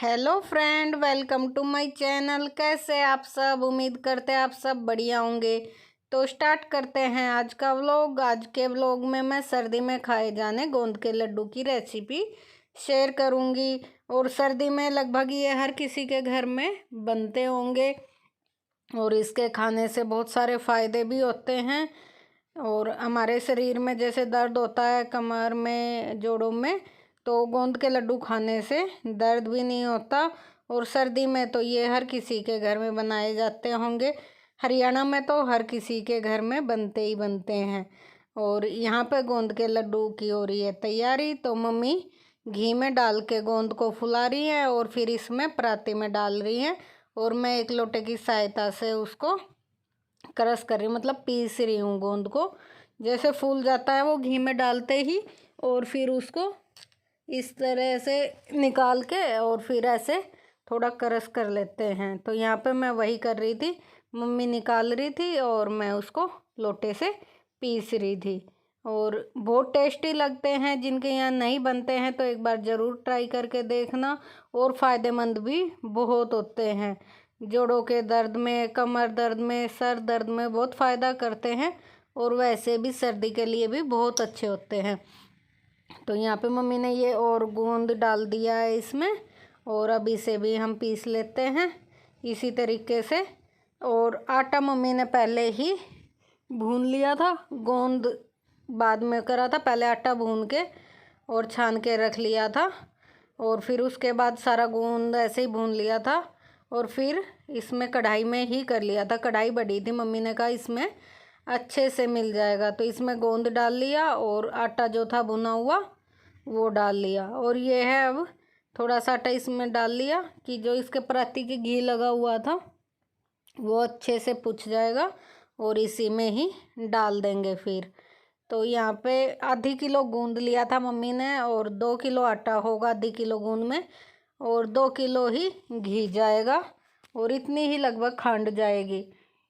Hello friend, welcome to my channel. कैसे आप सब? उम्मीद करते हैं आप सब बढ़िया होंगे। तो स्टार्ट करते हैं आज का व्लॉग। आज के व्लॉग में मैं सर्दी में खाए जाने गोंद के लड्डू की रेसिपी शेयर करूंगी। और सर्दी में लगभग ये हर किसी के घर में बनते होंगे और इसके खाने से बहुत सारे फ़ायदे भी होते हैं। और हमारे शरीर में जैसे दर्द होता है कमर में, जोड़ों में, तो गोंद के लड्डू खाने से दर्द भी नहीं होता। और सर्दी में तो ये हर किसी के घर में बनाए जाते होंगे। हरियाणा में तो हर किसी के घर में बनते ही बनते हैं। और यहाँ पे गोंद के लड्डू की हो रही है तैयारी। तो मम्मी घी में डाल के गोंद को फुला रही है और फिर इसमें पराती में डाल रही हैं। और मैं एक लोटे की सहायता से उसको क्रश कर रही हूँ, मतलब पीस रही हूँ गोंद को। जैसे फूल जाता है वो घी में डालते ही, और फिर उसको इस तरह से निकाल के और फिर ऐसे थोड़ा क्रश कर लेते हैं। तो यहाँ पे मैं वही कर रही थी, मम्मी निकाल रही थी और मैं उसको लोटे से पीस रही थी। और बहुत टेस्टी लगते हैं। जिनके यहाँ नहीं बनते हैं तो एक बार ज़रूर ट्राई करके देखना। और फ़ायदेमंद भी बहुत होते हैं। जोड़ों के दर्द में, कमर दर्द में, सर दर्द में बहुत फ़ायदा करते हैं। और वैसे भी सर्दी के लिए भी बहुत अच्छे होते हैं। तो यहाँ पे मम्मी ने ये और गोंद डाल दिया है इसमें। और अब इसे भी हम पीस लेते हैं इसी तरीके से। और आटा मम्मी ने पहले ही भून लिया था, गोंद बाद में करा था। पहले आटा भून के और छान के रख लिया था। और फिर उसके बाद सारा गोंद ऐसे ही भून लिया था। और फिर इसमें कढ़ाई में ही कर लिया था। कढ़ाई बड़ी थी, मम्मी ने कहा इसमें अच्छे से मिल जाएगा। तो इसमें गोंद डाल लिया और आटा जो था भुना हुआ वो डाल लिया। और ये है, अब थोड़ा सा आटा इसमें डाल लिया कि जो इसके पराती के घी लगा हुआ था वो अच्छे से पुछ जाएगा। और इसी में ही डाल देंगे फिर। तो यहाँ पे आधी किलो गूंद लिया था मम्मी ने, और 2 किलो आटा होगा आधी किलो गूंद में। और 2 किलो ही घी जाएगा। और इतनी ही लगभग खांड जाएगी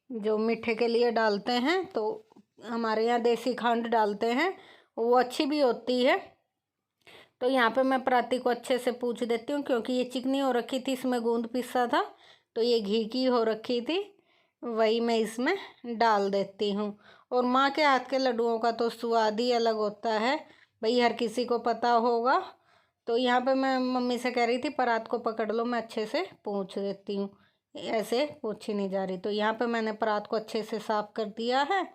जो मीठे के लिए डालते हैं। तो हमारे यहाँ देसी खांड डालते हैं, वो अच्छी भी होती है। तो यहाँ पे मैं पराती को अच्छे से पूछ देती हूँ, क्योंकि ये चिकनी हो रखी थी, इसमें गूंद पिसा था। तो ये घी की हो रखी थी, वही मैं इसमें डाल देती हूँ। और माँ के हाथ के लड्डुओं का तो स्वाद ही अलग होता है, भाई हर किसी को पता होगा। तो यहाँ पे मैं मम्मी से कह रही थी परात को पकड़ लो, मैं अच्छे से पूछ देती हूँ। ऐसे पूछी नहीं जा रही। तो यहाँ पे मैंने परात को अच्छे से साफ़ कर दिया है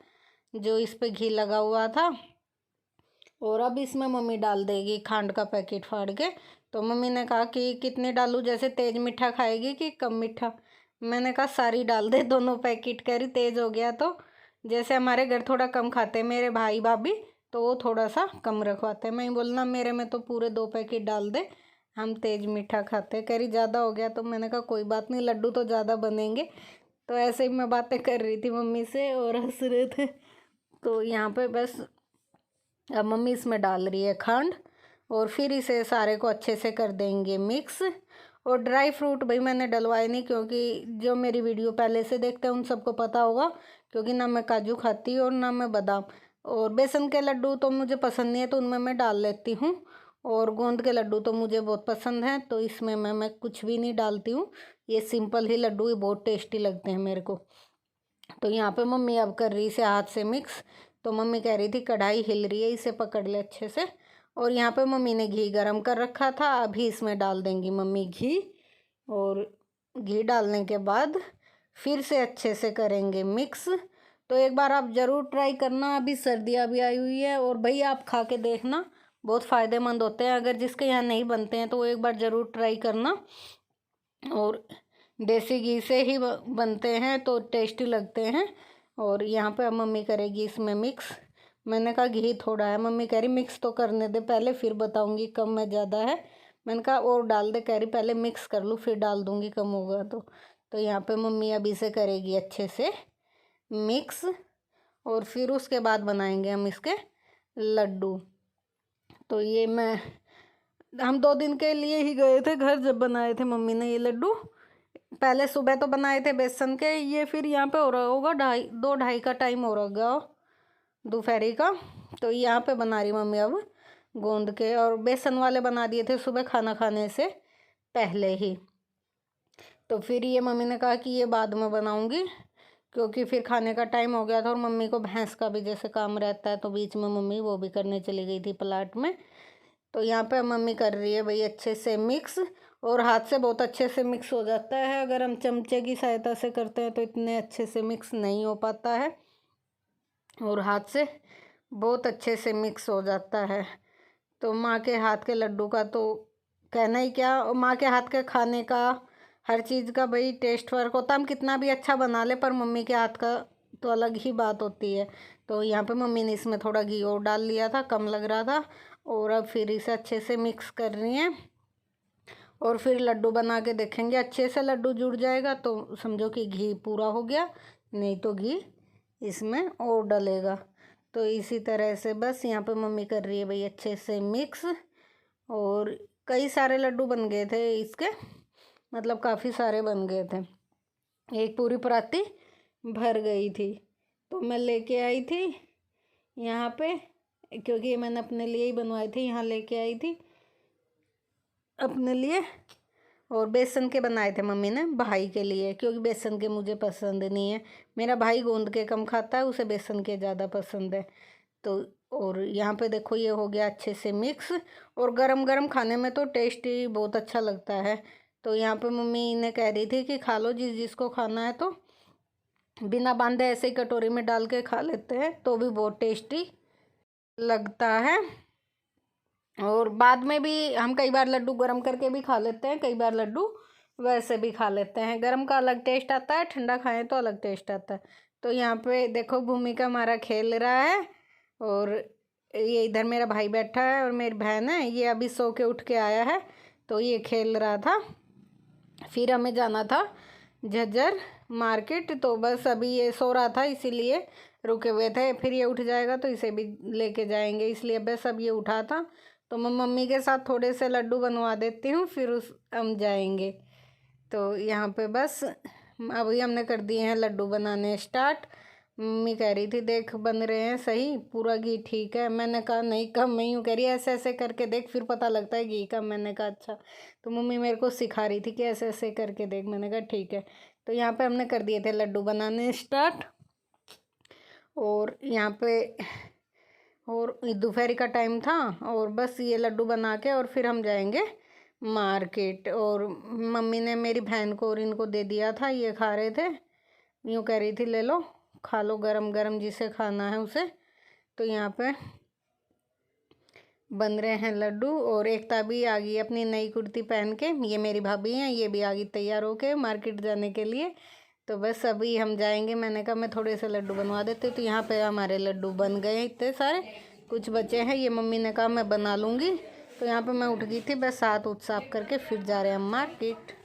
जो इस पे घी लगा हुआ था। और अब इसमें मम्मी डाल देगी खांड का पैकेट फाड़ के। तो मम्मी ने कहा कि कितने डालूं, जैसे तेज मीठा खाएगी कि कम मीठा। मैंने कहा सारी डाल दे, दोनों पैकेट। कह रही तेज हो गया तो, जैसे हमारे घर थोड़ा कम खाते हैं मेरे भाई भाभी, तो वो थोड़ा सा कम रखवाते हैं। मैं बोलना मेरे में तो पूरे 2 पैकेट डाल दे, हम तेज मीठा खाते हैं। कह रही ज़्यादा हो गया। तो मैंने कहा कोई बात नहीं, लड्डू तो ज़्यादा बनेंगे। तो ऐसे ही मैं बातें कर रही थी मम्मी से और हंस रहे थे। तो यहाँ पे बस अब मम्मी इसमें डाल रही है खंड। और फिर इसे सारे को अच्छे से कर देंगे मिक्स। और ड्राई फ्रूट भाई मैंने डलवाए नहीं, क्योंकि जो मेरी वीडियो पहले से देखते हैं उन सबको पता होगा, क्योंकि ना मैं काजू खाती हूँ और ना मैं बादाम। और बेसन के लड्डू तो मुझे पसंद नहीं है, तो उनमें मैं डाल लेती हूँ। और गोंद के लड्डू तो मुझे बहुत पसंद हैं, तो इसमें मैं कुछ भी नहीं डालती हूँ। ये सिंपल ही लड्डू ही बहुत टेस्टी लगते हैं मेरे को। तो यहाँ पे मम्मी अब कर रही इसे हाथ से मिक्स। तो मम्मी कह रही थी कढ़ाई हिल रही है, इसे पकड़ ले अच्छे से। और यहाँ पे मम्मी ने घी गरम कर रखा था, अभी इसमें डाल देंगी मम्मी घी। और घी डालने के बाद फिर से अच्छे से करेंगे मिक्स। तो एक बार आप ज़रूर ट्राई करना, अभी सर्दियाँ भी आई हुई है। और भाई आप खा के देखना, बहुत फ़ायदेमंद होते हैं। अगर जिसके यहाँ नहीं बनते हैं तो वो एक बार ज़रूर ट्राई करना। और देसी घी से ही बनते हैं तो टेस्टी लगते हैं। और यहाँ पे अब मम्मी करेगी इसमें मिक्स। मैंने कहा घी थोड़ा है, मम्मी कह रही मिक्स तो करने दे पहले, फिर बताऊंगी कम है ज़्यादा है। मैंने कहा और डाल दे, कह रही पहले मिक्स कर लूँ फिर डाल दूँगी कम होगा तो। तो यहाँ पे मम्मी अब इसे करेगी अच्छे से मिक्स। और फिर उसके बाद बनाएंगे हम इसके लड्डू। तो ये हम 2 दिन के लिए ही गए थे घर, जब बनाए थे मम्मी ने ये लड्डू। पहले सुबह तो बनाए थे बेसन के, ये फिर यहाँ पे हो रहा होगा 2-2:30 का टाइम हो रहा दोपहरी का। तो यहाँ पे बना रही मम्मी अब गोंद के। और बेसन वाले बना दिए थे सुबह खाना खाने से पहले ही। तो फिर ये मम्मी ने कहा कि ये बाद में बनाऊंगी, क्योंकि फिर खाने का टाइम हो गया था और मम्मी को भैंस का भी जैसे काम रहता है, तो बीच में मम्मी वो भी करने चली गई थी प्लाट में। तो यहाँ पे मम्मी कर रही है भाई अच्छे से मिक्स, और हाथ से बहुत अच्छे से मिक्स हो जाता है। अगर हम चमचे की सहायता से करते हैं तो इतने अच्छे से मिक्स नहीं हो पाता है, और हाथ से बहुत अच्छे से मिक्स हो जाता है। तो माँ के हाथ के लड्डू का तो कहना ही क्या, माँ के हाथ के खाने का हर चीज़ का भाई टेस्ट फर्क होता है। हम कितना भी अच्छा बना ले, पर मम्मी के हाथ का तो अलग ही बात होती है। तो यहाँ पे मम्मी ने इसमें थोड़ा घी और डाल लिया था, कम लग रहा था। और अब फिर इसे अच्छे से मिक्स कर रही हैं, और फिर लड्डू बना के देखेंगे। अच्छे से लड्डू जुड़ जाएगा तो समझो कि घी पूरा हो गया, नहीं तो घी इसमें और डलेगा। तो इसी तरह से बस यहाँ पे मम्मी कर रही है भाई अच्छे से मिक्स। और कई सारे लड्डू बन गए थे इसके, मतलब काफ़ी सारे बन गए थे, एक पूरी पराती भर गई थी। तो मैं लेके आई थी यहाँ पे, क्योंकि ये मैंने अपने लिए ही बनवाई थी, यहाँ लेके आई थी अपने लिए। और बेसन के बनाए थे मम्मी ने भाई के लिए, क्योंकि बेसन के मुझे पसंद नहीं है। मेरा भाई गोंद के कम खाता है, उसे बेसन के ज़्यादा पसंद है। तो और यहाँ पे देखो ये हो गया अच्छे से मिक्स, और गरम गरम खाने में तो टेस्ट ही बहुत अच्छा लगता है। तो यहाँ पे मम्मी ने कह रही थी कि खा लो जिसको खाना है, तो बिना बांधे ऐसे ही कटोरी में डाल के खा लेते हैं तो भी बहुत टेस्टी लगता है। और बाद में भी हम कई बार लड्डू गरम करके भी खा लेते हैं, कई बार लड्डू वैसे भी खा लेते हैं। गरम का अलग टेस्ट आता है, ठंडा खाएं तो अलग टेस्ट आता है। तो यहाँ पे देखो भूमिका हमारा खेल रहा है, और ये इधर मेरा भाई बैठा है, और मेरी बहन है, ये अभी सो के उठ के आया है, तो ये खेल रहा था। फिर हमें जाना था झज्जर मार्केट, तो बस अभी ये सो रहा था इसीलिए रुके हुए थे। फिर ये उठ जाएगा तो इसे भी लेके जाएंगे, इसलिए बस अब ये उठा था। तो मैं मम्मी के साथ थोड़े से लड्डू बनवा देती हूँ, फिर हम जाएंगे। तो यहाँ पे बस अभी हमने कर दिए हैं लड्डू बनाने स्टार्ट। मम्मी कह रही थी देख बन रहे हैं सही, पूरा घी ठीक है। मैंने कहा नहीं कम, मैं यूँ कह रही है ऐसे ऐसे करके देख, फिर पता लगता है घी कम। मैंने कहा अच्छा। तो मम्मी मेरे को सिखा रही थी कि ऐसे ऐसे करके देख, मैंने कहा ठीक है। तो यहाँ पे हमने कर दिए थे लड्डू बनाने स्टार्ट, और यहाँ पे और दोपहर का टाइम था, और बस ये लड्डू बना के और फिर हम जाएंगे मार्केट। और मम्मी ने मेरी बहन को और इनको दे दिया था, ये खा रहे थे। यूँ कह रही थी ले लो खा लो गरम गरम, जिसे खाना है उसे। तो यहाँ पे बन रहे हैं लड्डू, और एकता भी आ गई अपनी नई कुर्ती पहन के। ये मेरी भाभी हैं, ये भी आ गई तैयार होके मार्केट जाने के लिए। तो बस अभी हम जाएंगे। मैंने कहा मैं थोड़े से लड्डू बनवा देती। तो यहाँ पे हमारे लड्डू बन गए इतने सारे, कुछ बचे हैं, ये मम्मी ने कहा मैं बना लूँगी। तो यहाँ पे मैं उठ गई थी, बस हाथ उठ साफ करके फिर जा रहे हैं हम मार्केट।